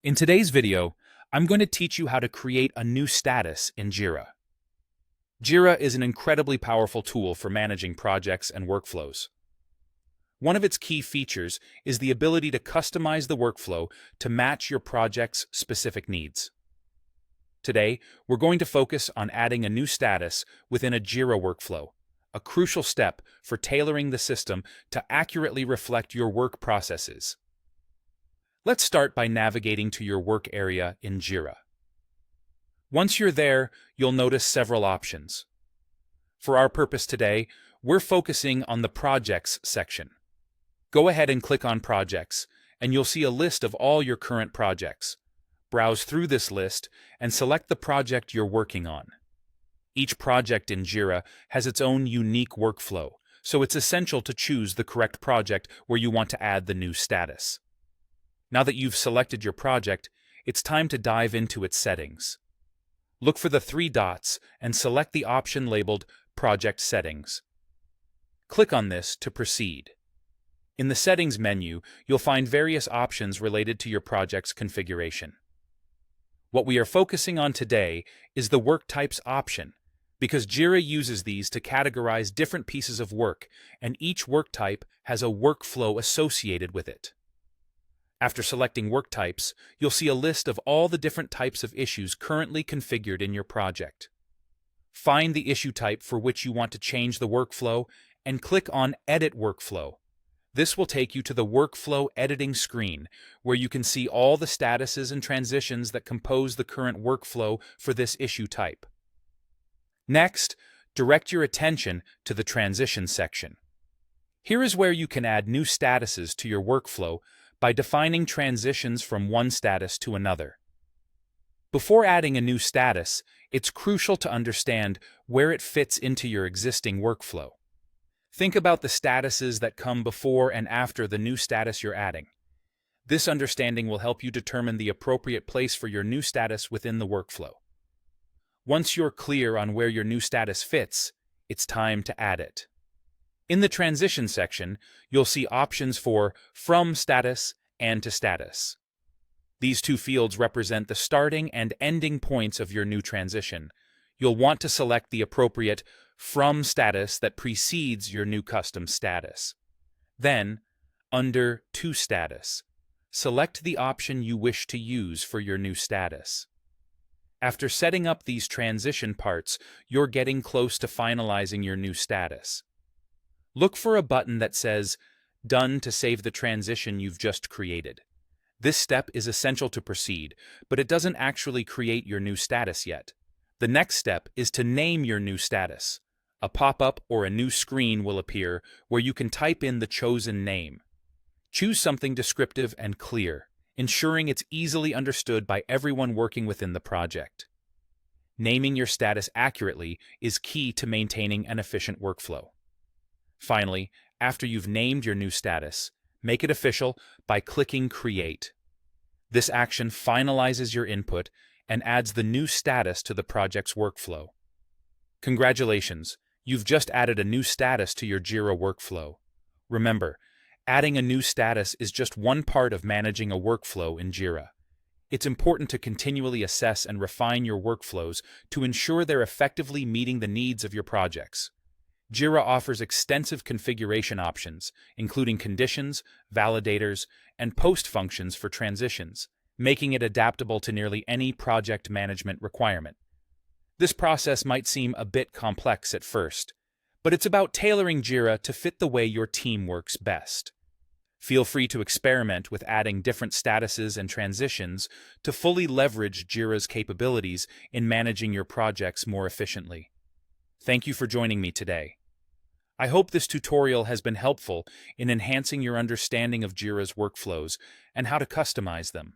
In today's video, I'm going to teach you how to create a new status in Jira. Jira is an incredibly powerful tool for managing projects and workflows. One of its key features is the ability to customize the workflow to match your project's specific needs. Today, we're going to focus on adding a new status within a Jira workflow, a crucial step for tailoring the system to accurately reflect your work processes. Let's start by navigating to your work area in Jira. Once you're there, you'll notice several options. For our purpose today, we're focusing on the Projects section. Go ahead and click on Projects, and you'll see a list of all your current projects. Browse through this list and select the project you're working on. Each project in Jira has its own unique workflow, so it's essential to choose the correct project where you want to add the new status. Now that you've selected your project, it's time to dive into its settings. Look for the three dots and select the option labeled Project Settings. Click on this to proceed. In the Settings menu, you'll find various options related to your project's configuration. What we are focusing on today is the Work Types option, because Jira uses these to categorize different pieces of work, and each work type has a workflow associated with it. After selecting work types, you'll see a list of all the different types of issues currently configured in your project. Find the issue type for which you want to change the workflow and click on Edit Workflow. This will take you to the Workflow Editing screen, where you can see all the statuses and transitions that compose the current workflow for this issue type. Next, direct your attention to the Transition section. Here is where you can add new statuses to your workflow by defining transitions from one status to another. Before adding a new status, it's crucial to understand where it fits into your existing workflow. Think about the statuses that come before and after the new status you're adding. This understanding will help you determine the appropriate place for your new status within the workflow. Once you're clear on where your new status fits, it's time to add it. In the Transition section, you'll see options for From Status and To Status. These two fields represent the starting and ending points of your new transition. You'll want to select the appropriate From Status that precedes your new custom status. Then, under To Status, select the option you wish to use for your new status. After setting up these transition parts, you're getting close to finalizing your new status. Look for a button that says Done to save the transition you've just created. This step is essential to proceed, but it doesn't actually create your new status yet. The next step is to name your new status. A pop-up or a new screen will appear where you can type in the chosen name. Choose something descriptive and clear, ensuring it's easily understood by everyone working within the project. Naming your status accurately is key to maintaining an efficient workflow. Finally, after you've named your new status, make it official by clicking Create. This action finalizes your input and adds the new status to the project's workflow. Congratulations, you've just added a new status to your Jira workflow. Remember, adding a new status is just one part of managing a workflow in Jira. It's important to continually assess and refine your workflows to ensure they're effectively meeting the needs of your projects. Jira offers extensive configuration options, including conditions, validators, and post functions for transitions, making it adaptable to nearly any project management requirement. This process might seem a bit complex at first, but it's about tailoring Jira to fit the way your team works best. Feel free to experiment with adding different statuses and transitions to fully leverage Jira's capabilities in managing your projects more efficiently. Thank you for joining me today. I hope this tutorial has been helpful in enhancing your understanding of Jira's workflows and how to customize them.